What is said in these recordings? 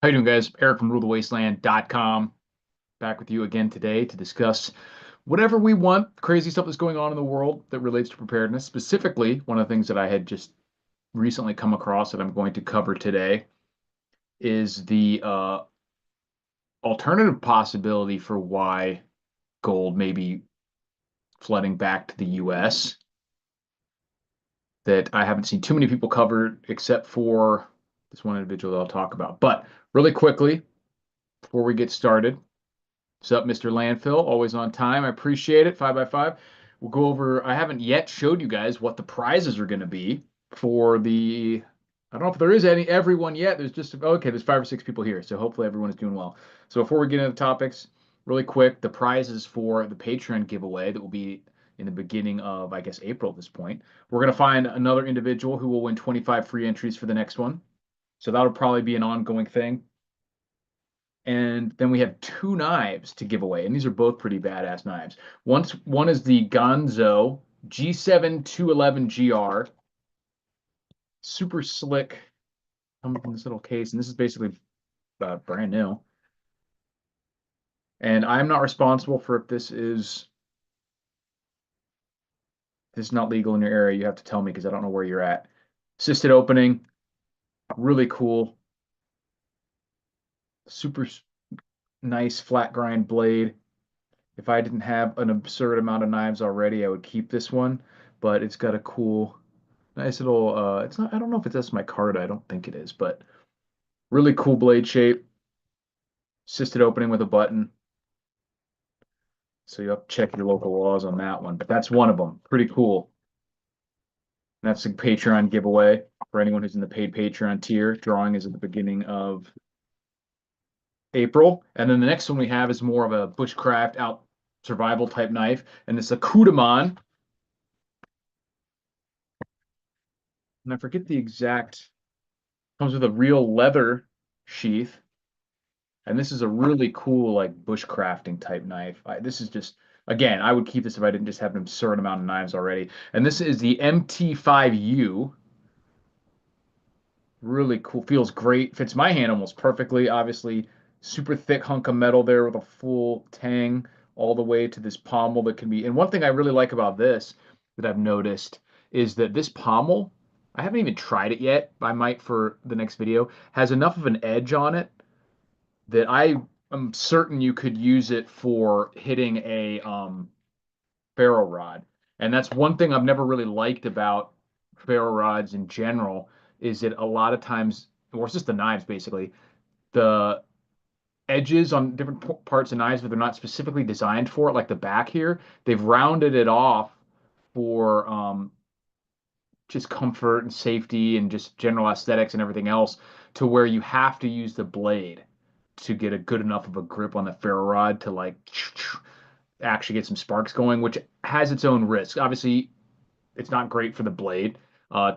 How you doing, guys? Eric from rulethewasteland.com back with you again today to discuss whatever we want, crazy stuff that's going on in the world that relates to preparedness. Specifically, one of the things that I had just recently come across that I'm going to cover today is the alternative possibility for why gold may be flooding back to the US that I haven't seen too many people cover except for this one individual that I'll talk about. But really quickly, before we get started, what's up, Mr. Landfill? Always on time. I appreciate it. 5x5. We'll go over. I haven't yet showed you guys what the prizes are going to be for the. I don't know if there is everyone yet. There's just okay. There's 5 or 6 people here, so hopefully everyone is doing well. So before we get into the topics, really quick, the prizes for the Patreon giveaway that will be in the beginning of, I guess, April at this point. We're going to find another individual who will win 25 free entries for the next one. So that'll probably be an ongoing thing. And then we have 2 knives to give away, and these are both pretty badass knives. One is the Gonzo G7 211 GR, super slick, coming in this little case, and this is basically brand new. And I'm not responsible for if this is not legal in your area. You have to tell me because I don't know where you're at. Assisted opening, really cool, super nice flat grind blade. If I didn't have an absurd amount of knives already, I would keep this one, but it's got a cool, nice little, it's not, I don't know if it's micarta, I don't think it is, but really cool blade shape, assisted opening with a button. So you have to check your local laws on that one, but that's one of them. Pretty cool. And that's a Patreon giveaway for anyone who's in the paid Patreon tier. Drawing is at the beginning of April. And then the next one we have is more of a bushcraft out survival type knife, and it's a Kudaman. And I forget the exact, comes with a real leather sheath. And this is a really cool, like, bushcrafting type knife. This is just, again, I would keep this if I didn't just have an absurd amount of knives already. And this is the MT5U. Really cool. Feels great. Fits my hand almost perfectly. Obviously, super thick hunk of metal there with a full tang all the way to this pommel that can be. And one thing I really like about this that I've noticed is that this pommel, I haven't even tried it yet. I might for the next video, has enough of an edge on it that I am certain you could use it for hitting a ferro rod. And that's one thing I've never really liked about ferro rods in general is that a lot of times, or it's just the knives basically, the edges on different parts of knives, but they're not specifically designed for it, like the back here, they've rounded it off for just comfort and safety and just general aesthetics and everything else to where you have to use the blade to get a good enough of a grip on the ferro rod to like actually get some sparks going, which has its own risks. Obviously, it's not great for the blade uh,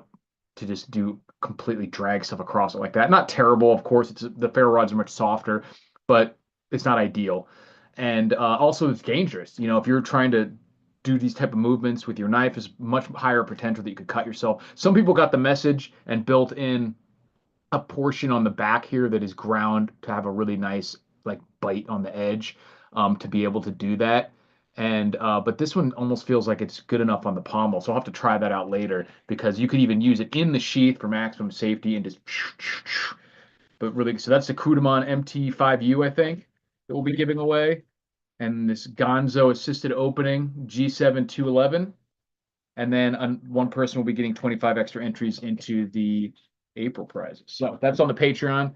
to just do completely drag stuff across it like that. Not terrible, of course. The ferro rods are much softer, but it's not ideal. And also, it's dangerous. You know, if you're trying to do these type of movements with your knife, is much higher potential that you could cut yourself. Some people got the message and built in a portion on the back here that is ground to have a really nice like bite on the edge to be able to do that. And but this one almost feels like it's good enough on the pommel, so I'll have to try that out later because you could even use it in the sheath for maximum safety and just. But really, so that's the Kudaman MT5U, I think, that we'll be giving away, and this Gonzo assisted opening G7 211, and then one person will be getting 25 extra entries into the April prizes. So that's on the Patreon.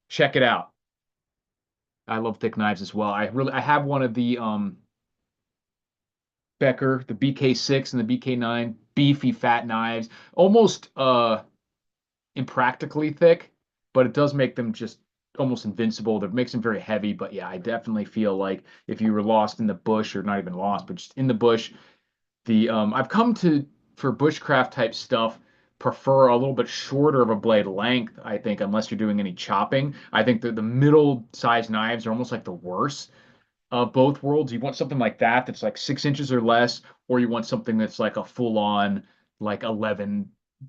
Check it out. I love thick knives as well. I have one of the Becker, the BK6 and the BK9, beefy fat knives, almost impractically thick, but it does make them just almost invincible. That makes them very heavy. But yeah, I definitely feel like if you were lost in the bush, or not even lost, but just in the bush, the I've come to for bushcraft type stuff prefer a little bit shorter of a blade length, I think, unless you're doing any chopping. I think that the middle size knives are almost like the worst of both worlds. You want something like that that's like 6 inches or less, or you want something that's like a full on like 11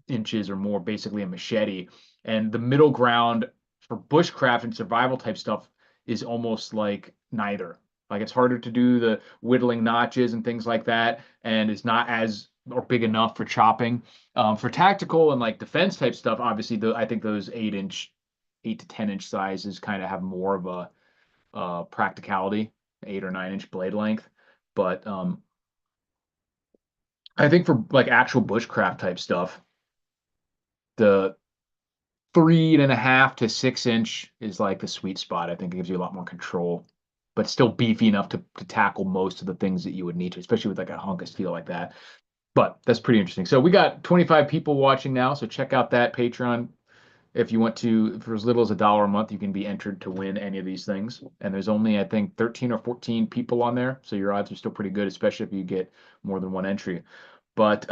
inches or more, basically a machete. And the middle ground for bushcraft and survival type stuff is almost like neither. Like it's harder to do the whittling notches and things like that, and it's not as or big enough for chopping. For tactical and like defense type stuff, obviously, I think those 8 inch, 8 to 10 inch sizes kind of have more of a practicality, 8 or 9 inch blade length. But I think for like actual bushcraft type stuff, the 3.5 to 6 inch is like the sweet spot. I think it gives you a lot more control, but still beefy enough to tackle most of the things that you would need to, especially with like a hunk of steel like that. But that's pretty interesting. So we got 25 people watching now. So check out that Patreon. If you want to, for as little as $1 a month, you can be entered to win any of these things. And there's only, I think, 13 or 14 people on there. So your odds are still pretty good, especially if you get more than one entry. But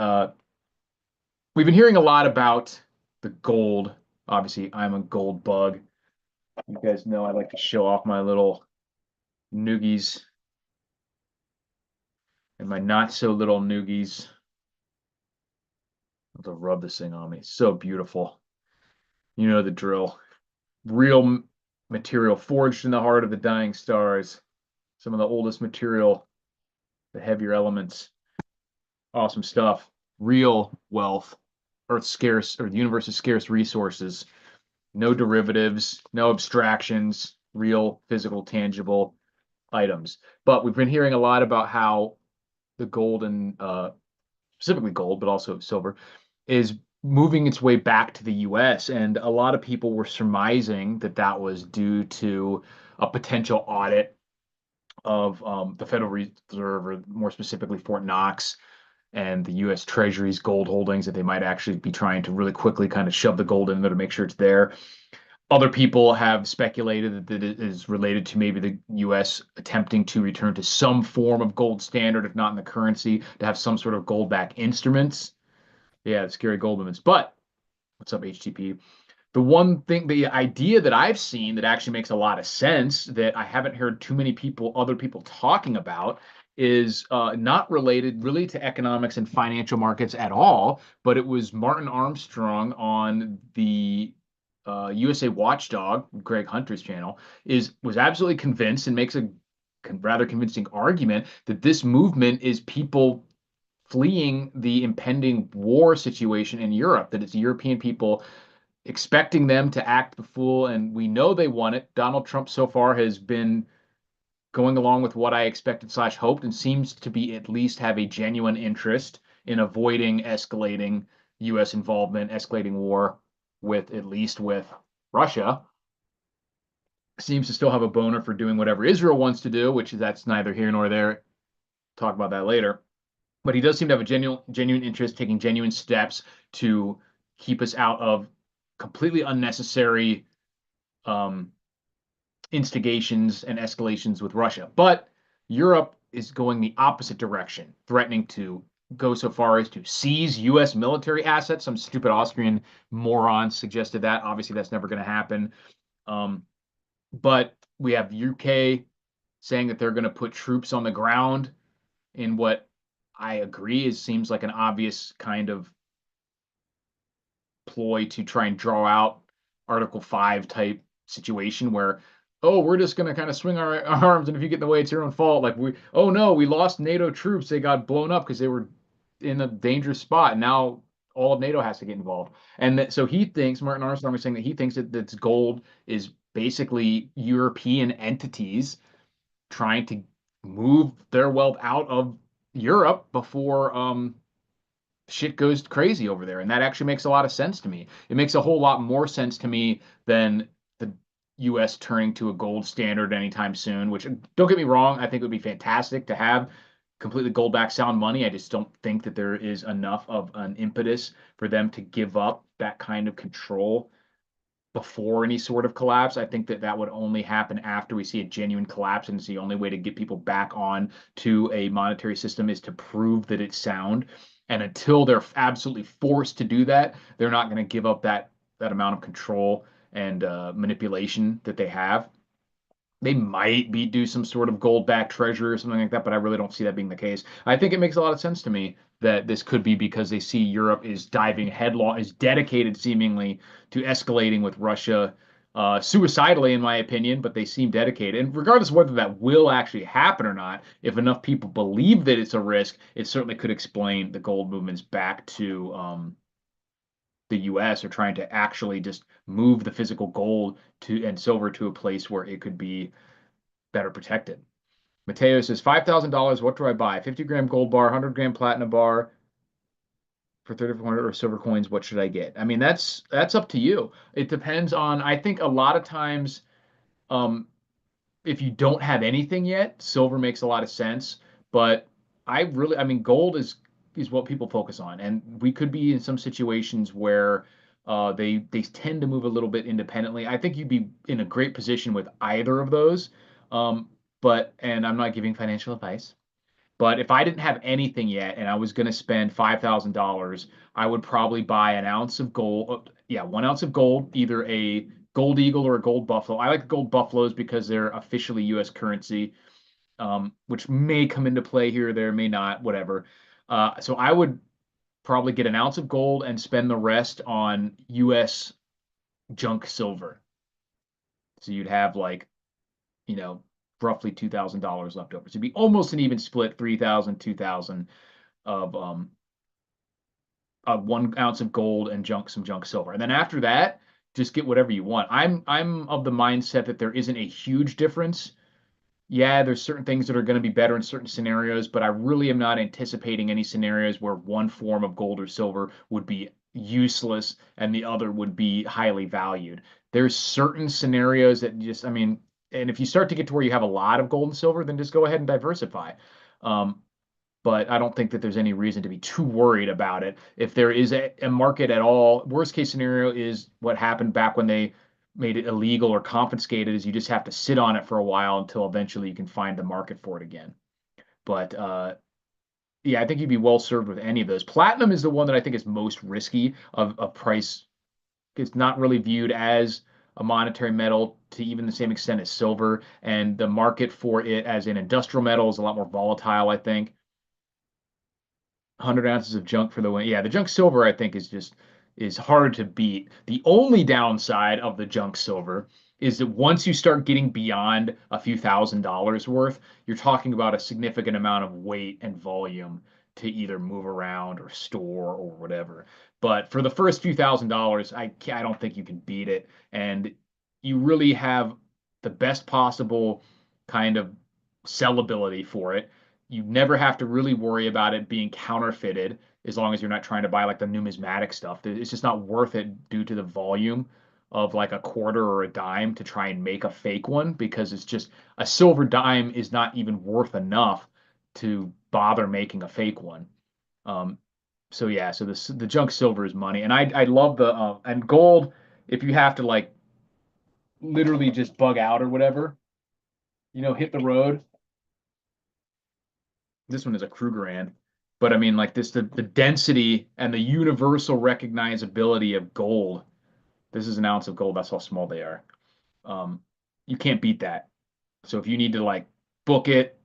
we've been hearing a lot about the gold. Obviously, I'm a gold bug. You guys know I like to show off my little noogies and my not so little noogies. I'll have to rub this thing on me. It's so beautiful. You know the drill. Real material forged in the heart of the dying stars. Some of the oldest material, the heavier elements. Awesome stuff. Real wealth. Earth's scarce, or the universe's scarce resources. No derivatives, no abstractions, real, physical, tangible items. But we've been hearing a lot about how the gold and specifically gold, but also silver, is moving its way back to the US. And a lot of people were surmising that that was due to a potential audit of the Federal Reserve, or more specifically Fort Knox, and the US Treasury's gold holdings, that they might actually be trying to really quickly kind of shove the gold in there to make sure it's there. Other people have speculated that it is related to maybe the US attempting to return to some form of gold standard, if not in the currency, to have some sort of gold backed instruments. Yeah, the scary gold limits. But what's up, HTP? The one thing, the idea that I've seen that actually makes a lot of sense that I haven't heard too many people, other people talking about, is not related really to economics and financial markets at all, but it was Martin Armstrong on the USA Watchdog, Greg Hunter's channel, was absolutely convinced and makes a rather convincing argument that this movement is people fleeing the impending war situation in Europe, that it's European people expecting them to act the fool, and we know they want it. Donald Trump so far has been going along with what I expected slash hoped, and seems to be at least have a genuine interest in avoiding escalating U.S. involvement, escalating war with at least with Russia. Seems to still have a boner for doing whatever Israel wants to do, which that's neither here nor there. Talk about that later. But he does seem to have a genuine interest, taking genuine steps to keep us out of completely unnecessary instigations and escalations with Russia. But Europe is going the opposite direction, threatening to go so far as to seize U.S. military assets. Some stupid Austrian morons suggested that. Obviously, that's never going to happen. But we have UK saying that they're going to put troops on the ground in what I agree seems like an obvious kind of ploy to try and draw out Article 5 type situation where, oh, we're just going to kind of swing our arms, and if you get in the way, it's your own fault. Like, oh no, we lost NATO troops. They got blown up because they were in a dangerous spot. And now all of NATO has to get involved. And so he thinks, Martin Armstrong was saying that he thinks that this gold is basically European entities trying to move their wealth out of Europe before shit goes crazy over there. And that actually makes a lot of sense to me. It makes a whole lot more sense to me than the US turning to a gold standard anytime soon, which, don't get me wrong, I think it would be fantastic to have completely gold backed sound money. I just don't think that there is enough of an impetus for them to give up that kind of control before any sort of collapse. I think that that would only happen after we see a genuine collapse, and it's the only way to get people back on to a monetary system is to prove that it's sound. And until they're absolutely forced to do that, they're not going to give up that amount of control and manipulation that they have. They might do some sort of gold-backed treasury or something like that, but I really don't see that being the case. I think it makes a lot of sense to me that this could be because they see Europe is diving headlong, is dedicated seemingly to escalating with Russia, suicidally, in my opinion, but they seem dedicated. And regardless of whether that will actually happen or not, if enough people believe that it's a risk, it certainly could explain the gold movements back to the US, or trying to actually just move the physical gold to and silver to a place where it could be better protected. Mateo says $5,000. What do I buy? 50-gram gold bar, 100-gram platinum bar for 3,400, or silver coins. What should I get? I mean, that's up to you. It depends on. I think a lot of times, um, if you don't have anything yet, silver makes a lot of sense. But I mean, gold is what people focus on, and we could be in some situations where they tend to move a little bit independently. I think you'd be in a great position with either of those. Um, and I'm not giving financial advice. But if I didn't have anything yet and I was going to spend $5,000, I would probably buy an ounce of gold. Yeah, 1 ounce of gold, either a gold eagle or a gold buffalo. I like the gold buffaloes because they're officially U.S. currency, which may come into play here or there, may not, whatever. So I would probably get an ounce of gold and spend the rest on U.S. junk silver. So you'd have like, you know, roughly $2,000 left over. So it'd be almost an even split, 3,000, 2,000 of 1 ounce of gold and some junk silver. And then after that, just get whatever you want. I'm of the mindset that there isn't a huge difference. Yeah, there's certain things that are going to be better in certain scenarios, but I really am not anticipating any scenarios where one form of gold or silver would be useless and the other would be highly valued. There's certain scenarios that just, I mean, and if you start to get to where you have a lot of gold and silver, then just go ahead and diversify. Um, but I don't think that there's any reason to be too worried about it. If there is a market at all, worst case scenario is what happened back when they made it illegal or confiscated, is you just have to sit on it for a while until eventually you can find the market for it again. But yeah, I think you'd be well served with any of those. Platinum is the one that I think is most risky of price. It's not really viewed as a monetary metal to even the same extent as silver, and the market for it as an industrial metal is a lot more volatile, I think. 100 ounces of junk for the win. Yeah, the junk silver I think is hard to beat. The only downside of the junk silver is that once you start getting beyond a few $1,000s worth, you're talking about a significant amount of weight and volume to either move around or store or whatever. But for the first few $1,000s, I don't think you can beat it, and you really have the best possible kind of sellability for it. You never have to really worry about it being counterfeited, as long as you're not trying to buy like the numismatic stuff. It's just not worth it due to the volume of like a quarter or a dime to try and make a fake one, because it's just a silver dime is not even worth enough to bother making a fake one. Um, so yeah, so the junk silver is money, and I love the and gold. If you have to like literally just bug out or whatever, hit the road. This one is a Krugerrand, but I mean, like this, the density and the universal recognizability of gold. This is an ounce of gold. That's how small they are. Um, you can't beat that. So if you need to like book it,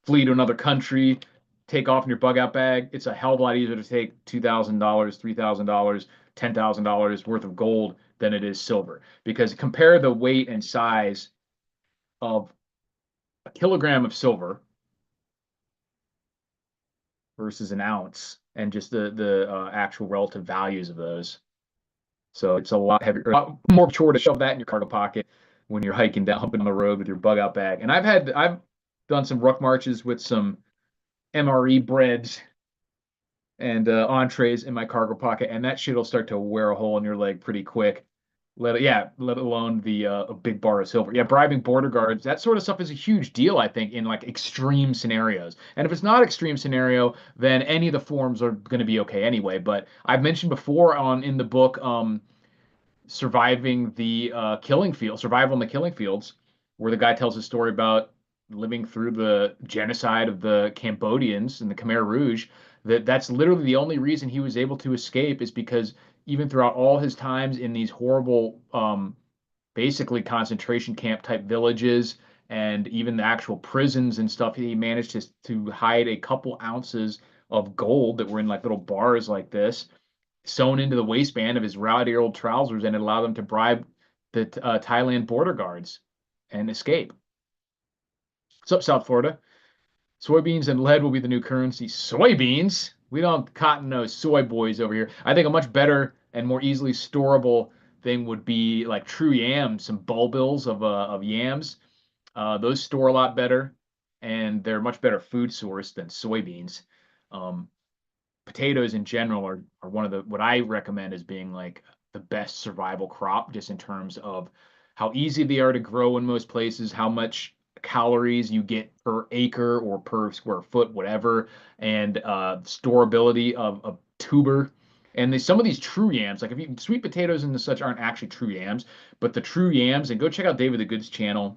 flee to another country, take off in your bug out bag, it's a hell of a lot easier to take $2,000, $3,000, $10,000 worth of gold than it is silver. Because compare the weight and size of a kilogram of silver versus an ounce, and just the actual relative values of those. So it's a lot heavier, a lot more chore to shove that in your cargo pocket when you're hiking down, humping on the road with your bug out bag. And I've done some ruck marches with some MRE breads and entrees in my cargo pocket, and that shit will start to wear a hole in your leg pretty quick. Let alone the a big bar of silver. Yeah, bribing border guards, that sort of stuff is a huge deal, I think, in like extreme scenarios. And if it's not extreme scenario, then any of the forms are going to be okay anyway. But I've mentioned before on in the book, surviving the killing field, survival in the killing fields, where the guy tells a story about living through the genocide of the Cambodians in the Khmer Rouge. That's literally the only reason he was able to escape, is because even throughout all his times in these horrible, basically concentration camp type villages, and even the actual prisons and stuff, he managed to hide a couple ounces of gold that were in like little bars like this, sewn into the waistband of his rowdy old trousers, and it allowed them to bribe the Thailand border guards and escape. What's up, South Florida? Soybeans and lead will be the new currency. Soybeans? We don't cotton nose soy boys over here. I think a much better and more easily storable thing would be like true yams, some bulbils of yams. Those store a lot better, and they're a much better food source than soybeans. Um, Potatoes in general are one of the what I recommend as being like the best survival crop, just in terms of how easy they are to grow in most places, how much calories you get per acre or per square foot, whatever, and storability of a tuber. And some of these true yams, like if you sweet potatoes and such aren't actually true yams, but the true yams, and go check out David the Good's channel,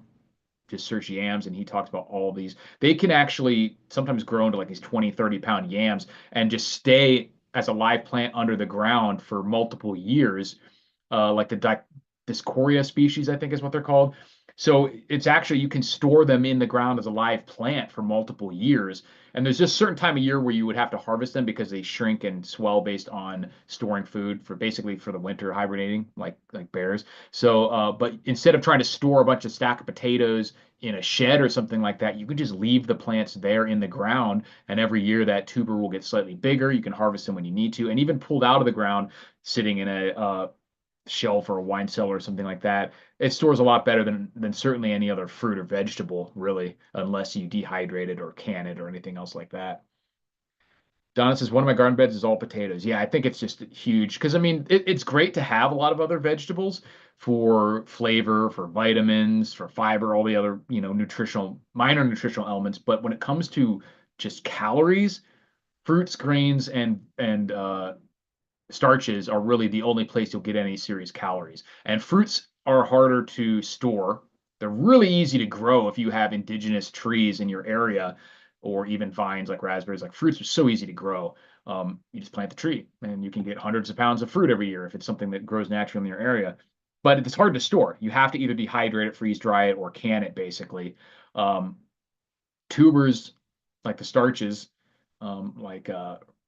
just search yams and he talks about all of these. They can actually sometimes grow into like these 20, 30 pound yams and just stay as a live plant under the ground for multiple years, like the Discoria species, I think is what they're called. So it's actually, you can store them in the ground as a live plant for multiple years. And there's just certain time of year where you would have to harvest them because they shrink and swell based on storing food for basically for the winter hibernating, like bears. So, but instead of trying to store a bunch of stack of potatoes in a shed or something like that, you could just leave the plants there in the ground, and every year that tuber will get slightly bigger. You can harvest them when you need to, and even pulled out of the ground, sitting in a shelf or a wine cellar or something like that, it stores a lot better than certainly any other fruit or vegetable, really, unless you dehydrate it or can it or anything else like that. Donna says one of my garden beds is all potatoes. Yeah, I think it's just huge because I mean it's great to have a lot of other vegetables for flavor, for vitamins, for fiber, all the other nutritional minor nutritional elements. But when it comes to just calories, fruits, grains, and starches are really the only place you'll get any serious calories. And fruits are harder to store. They're really easy to grow if you have indigenous trees in your area, or even vines like raspberries. Like fruits are so easy to grow. You just plant the tree and you can get hundreds of pounds of fruit every year if it's something that grows naturally in your area. But it's hard to store. You have to either dehydrate it, freeze dry it, or can it basically. Um, Tubers like the starches, like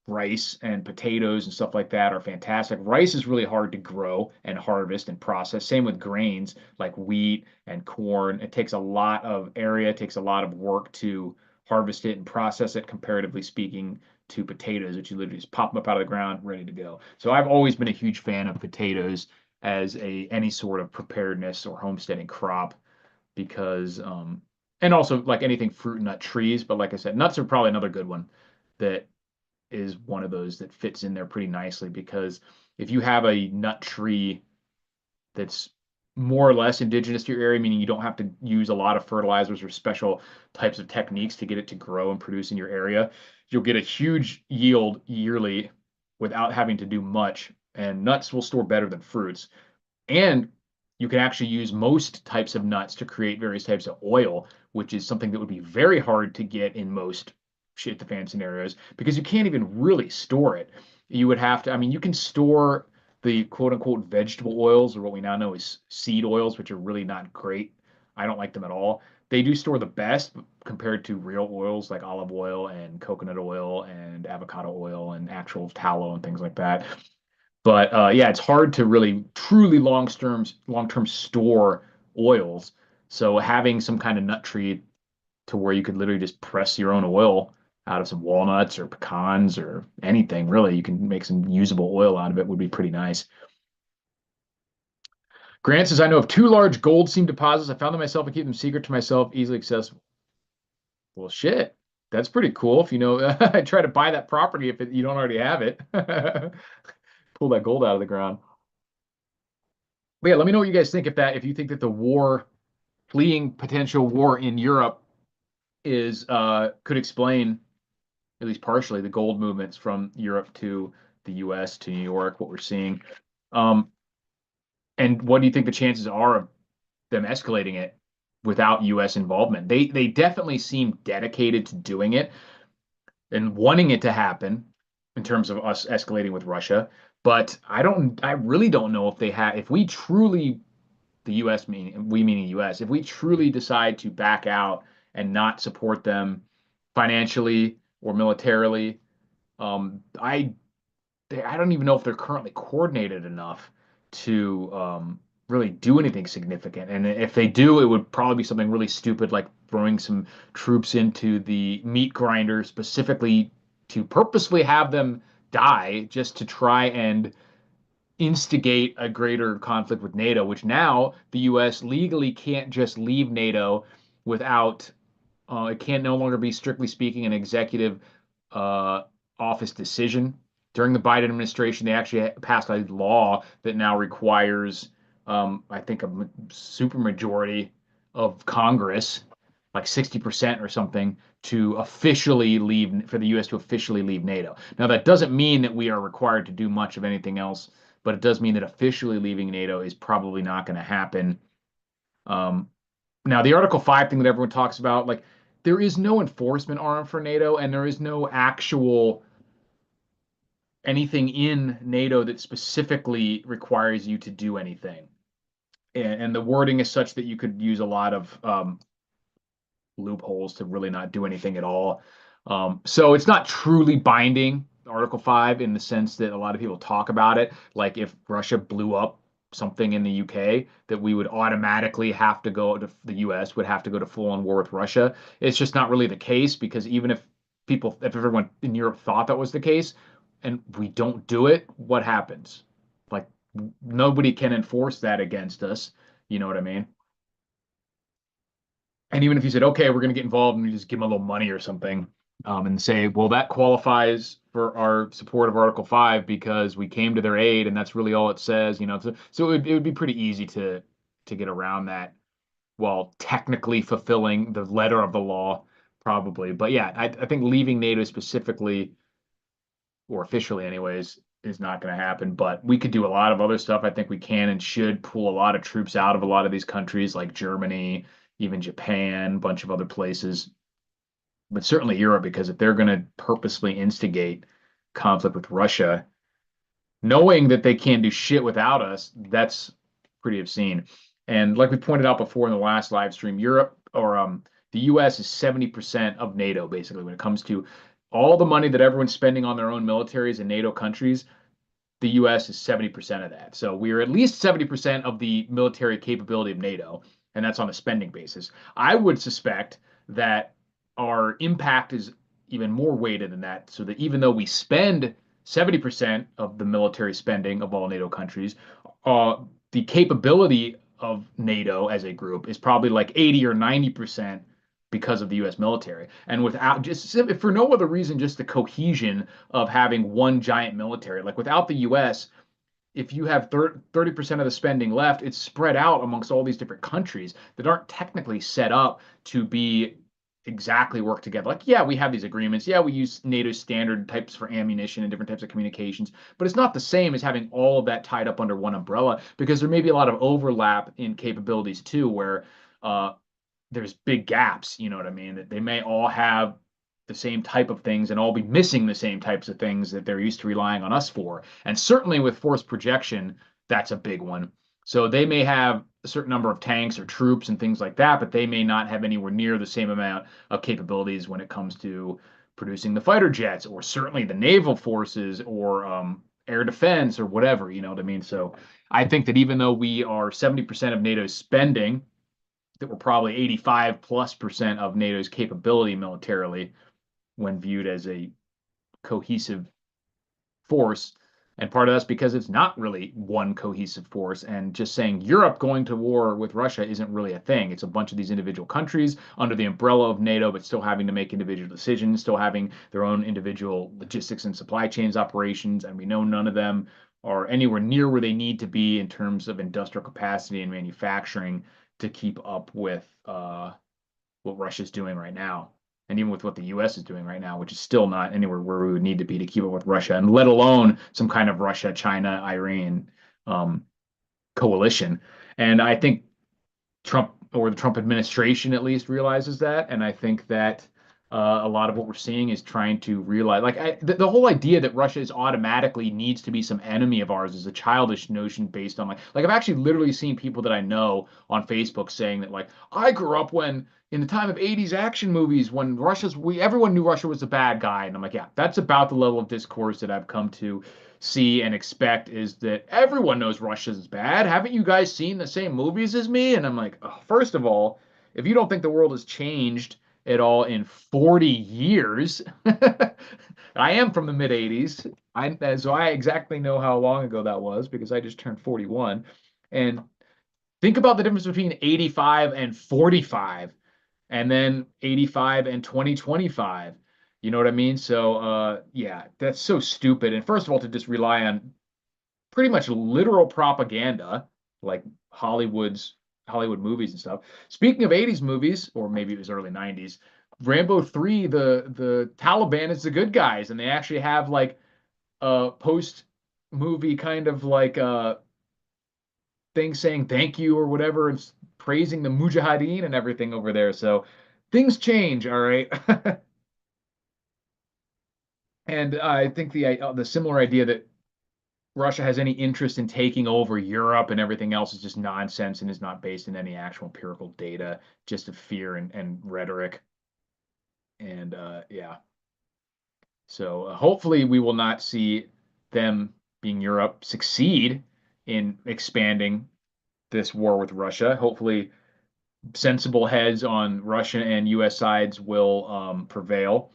rice and potatoes and stuff like that are fantastic. Rice is really hard to grow and harvest and process. Same with grains like wheat and corn. It takes a lot of area, it takes a lot of work to harvest it and process it, comparatively speaking, to potatoes, which you literally just pop them up out of the ground, ready to go. So I've always been a huge fan of potatoes as a any sort of preparedness or homesteading crop because and also like anything fruit and nut trees, but like I said, nuts are probably another good one that is one of those that fits in there pretty nicely because if you have a nut tree that's more or less indigenous to your area, meaning you don't have to use a lot of fertilizers or special types of techniques to get it to grow and produce in your area, you'll get a huge yield yearly without having to do much. And nuts will store better than fruits. And you can actually use most types of nuts to create various types of oil, which is something that would be very hard to get in most shit the fan scenarios because you can't even really store it. You would have to, I mean, you can store the quote unquote vegetable oils, or what we now know is seed oils, which are really not great. I don't like them at all. They do store the best compared to real oils like olive oil and coconut oil and avocado oil and actual tallow and things like that. But yeah, it's hard to really truly long term store oils. So having some kind of nut tree to where you could literally just press your own oil out of some walnuts or pecans or anything, really, you can make some usable oil out of it would be pretty nice. Grant says, I know of two large gold seam deposits. I found them myself and keep them secret to myself, easily accessible. Well, shit. That's pretty cool. If you know, I try to buy that property if you don't already have it. Pull that gold out of the ground. But yeah, let me know what you guys think if you think that the war, fleeing potential war in Europe is could explain at least partially the gold movements from Europe to the US to New York, what we're seeing. Um, and what do you think the chances are of them escalating it without US involvement? They definitely seem dedicated to doing it and wanting it to happen in terms of us escalating with Russia. But I really don't know if they have, if we truly the U.S. meaning U.S. If we truly decide to back out and not support them financially or militarily, I don't even know if they're currently coordinated enough to really do anything significant. And if they do, it would probably be something really stupid like throwing some troops into the meat grinder specifically to purposefully have them die just to try and instigate a greater conflict with NATO, which now the US legally can't just leave NATO without it can no longer be, strictly speaking, an executive uh, office decision. During the Biden administration, they actually passed a law that now requires, I think, a supermajority of Congress, like 60% or something, to officially leave, for the U.S. to officially leave NATO. Now, that doesn't mean that we are required to do much of anything else, but it does mean that officially leaving NATO is probably not going to happen. Um, Now, the Article 5 thing that everyone talks about, like, there is no enforcement arm for NATO, and there is no actual anything in NATO that specifically requires you to do anything. And the wording is such that you could use a lot of loopholes to really not do anything at all. So it's not truly binding, Article 5, in the sense that a lot of people talk about it. Like if Russia blew up something in the UK, that we would automatically have to go to, the US would have to go to full on war with Russia. It's just not really the case because even if people, if everyone in Europe thought that was the case and we don't do it, what happens? Like nobody can enforce that against us. You know what I mean? And even if you said, okay, we're going to get involved and you just give them a little money or something, and say, well, that qualifies for our support of Article 5 because we came to their aid and that's really all it says, you know. So it would be pretty easy to get around that while technically fulfilling the letter of the law, probably. But yeah, I think leaving NATO specifically, or officially anyways, is not going to happen. But we could do a lot of other stuff. I think we can and should pull a lot of troops out of a lot of these countries like Germany, even Japan, a bunch of other places, but certainly Europe, because if they're going to purposely instigate conflict with Russia, knowing that they can't do shit without us, that's pretty obscene. And like we pointed out before in the last live stream, Europe or the US is 70% of NATO, basically, when it comes to all the money that everyone's spending on their own militaries in NATO countries. The US is 70% of that. So we are at least 70% of the military capability of NATO, and that's on a spending basis. I would suspect that our impact is even more weighted than that, so that even though we spend 70% of the military spending of all NATO countries, uh, the capability of NATO as a group is probably like 80 or 90% because of the US military. And without just for no other reason, just the cohesion of having one giant military. Like without the US, if you have 30% of the spending left, it's spread out amongst all these different countries that aren't technically set up to be exactly work together. Like, yeah, we have these agreements. Yeah, we use NATO standard types for ammunition and different types of communications, but it's not the same as having all of that tied up under one umbrella because there may be a lot of overlap in capabilities too, where uh, there's big gaps, you know what I mean? That they may all have the same type of things and all be missing the same types of things that they're used to relying on us for. And certainly with force projection, that's a big one. So they may have a certain number of tanks or troops and things like that, but they may not have anywhere near the same amount of capabilities when it comes to producing the fighter jets or certainly the naval forces or air defense or whatever, you know what I mean? So I think that even though we are 70% of NATO's spending, that we're probably 85 plus percent of NATO's capability militarily when viewed as a cohesive force. And part of that's because it's not really one cohesive force. And just saying Europe going to war with Russia isn't really a thing. It's a bunch of these individual countries under the umbrella of NATO, but still having to make individual decisions, still having their own individual logistics and supply chains operations. And we know none of them are anywhere near where they need to be in terms of industrial capacity and manufacturing to keep up with what Russia's doing right now, and even with what the U.S. is doing right now, which is still not anywhere where we would need to be to keep up with Russia, and let alone some kind of Russia, China, Iran um, coalition. And I think Trump or the Trump administration at least realizes that, and I think that a lot of what we're seeing is trying to realize, like the whole idea that Russia is automatically needs to be some enemy of ours is a childish notion based on like I've actually literally seen people that I know on Facebook saying that like I grew up when in the time of 80s action movies when everyone knew Russia was the bad guy, and I'm like, yeah, that's about the level of discourse that I've come to see and expect is that everyone knows Russia's bad. Haven't you guys seen the same movies as me? And I'm like, oh, first of all, if you don't think the world has changed at all in 40 years, I am from the mid 80s. So I exactly know how long ago that was because I just turned 41. And think about the difference between 85 and 45 and then 85 and 2025. You know what I mean? So yeah, that's so stupid. And first of all, to just rely on pretty much literal propaganda, like Hollywood movies and stuff. Speaking of 80s movies, or maybe it was early 90s, Rambo 3, the Taliban is the good guys, and they actually have like a post movie kind of like thing saying thank you or whatever, and praising the Mujahideen and everything over there. So things change, all right. And I think the similar idea that Russia has any interest in taking over Europe and everything else is just nonsense and is not based in any actual empirical data, just of fear and rhetoric. And yeah, so hopefully we will not see them, being Europe, succeed in expanding this war with Russia. Hopefully, sensible heads on Russian and U.S. sides will prevail,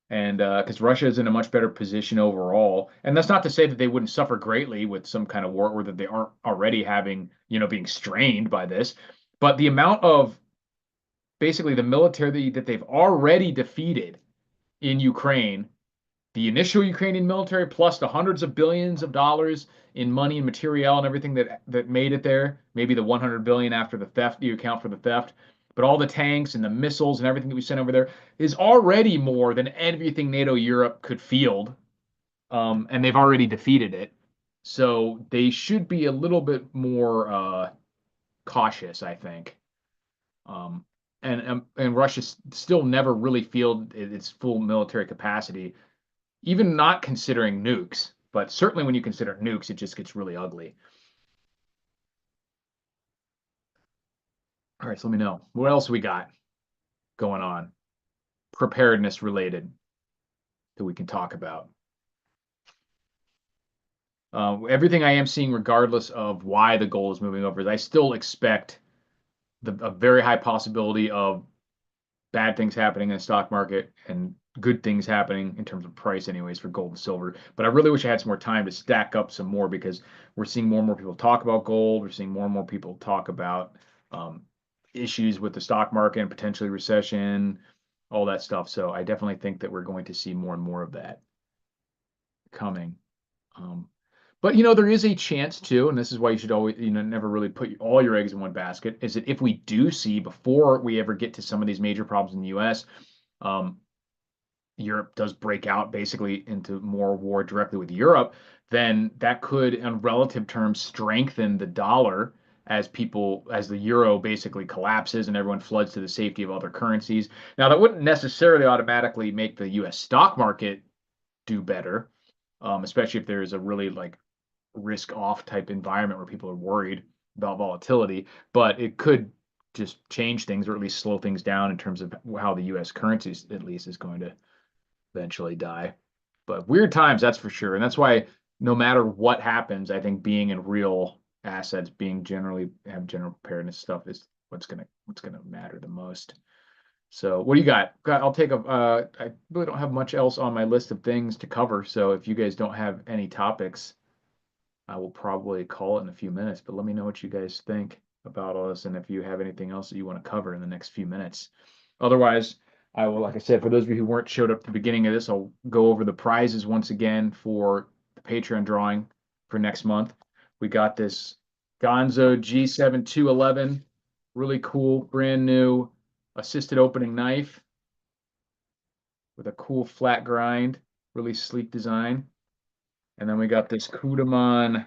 and because Russia is in a much better position overall. And that's not to say that they wouldn't suffer greatly with some kind of war, or that they aren't already having, being strained by this. But the amount of basically the military that they've already defeated in Ukraine, the initial Ukrainian military, plus the hundreds of billions of dollars in money and material and everything that made it there, maybe the 100 billion after the theft, you account for the theft, but all the tanks and the missiles and everything that we sent over there is already more than everything NATO Europe could field, and they've already defeated it. So they should be a little bit more cautious, I think. Um, and Russia still never really fielded its full military capacity, even not considering nukes. But certainly when you consider nukes, it just gets really ugly. All right, so let me know what else we got going on, preparedness related, that we can talk about. Everything I am seeing, regardless of why the goal is moving over, is I still expect a very high possibility of bad things happening in the stock market and good things happening in terms of price anyways for gold and silver. But I really wish I had some more time to stack up some more, because we're seeing more and more people talk about gold. We're seeing more and more people talk about um, issues with the stock market and potentially recession, all that stuff. So I definitely think that we're going to see more and more of that coming. Um, but there is a chance too, and this is why you should always, never really put all your eggs in one basket, is that if we do see, before we ever get to some of these major problems in the US, um, Europe does break out basically into more war directly with Europe, then that could, in relative terms, strengthen the dollar as the euro basically collapses and everyone floods to the safety of other currencies. Now, that wouldn't necessarily automatically make the US stock market do better, especially if there's a really like risk off type environment where people are worried about volatility, but it could just change things, or at least slow things down in terms of how the US currency at least is going to eventually die. But weird times, that's for sure. And that's why no matter what happens, I think being in real assets, being generally have general preparedness stuff is what's gonna matter the most. So what do you got? I'll take I really don't have much else on my list of things to cover. So if you guys don't have any topics, I will probably call it in a few minutes. But let me know what you guys think about all this, and if you have anything else that you want to cover in the next few minutes. Otherwise, I will, like I said, for those of you who weren't showed up at the beginning of this, I'll go over the prizes once again for the Patreon drawing for next month. We got this Gonzo G7 really cool, brand new assisted opening knife with a cool flat grind, really sleek design. And then we got this Kudaman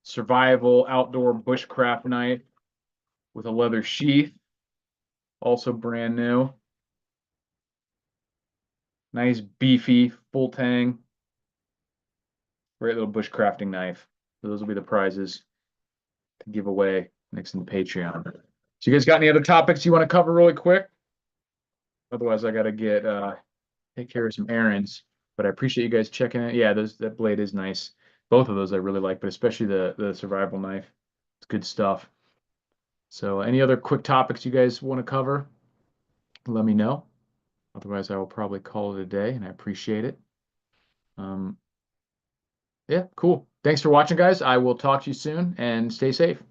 survival outdoor bushcraft knife with a leather sheath, also brand new. Nice beefy full tang, great little bushcrafting knife. So those will be the prizes to give away next in the Patreon. So you guys got any other topics you want to cover really quick? Otherwise, I gotta get take care of some errands. But I appreciate you guys checking it. Yeah, that blade is nice. Both of those I really like, but especially the survival knife. It's good stuff. So any other quick topics you guys want to cover, let me know. Otherwise, I will probably call it a day, and I appreciate it. Um, yeah, cool. Thanks for watching, guys. I will talk to you soon, and stay safe.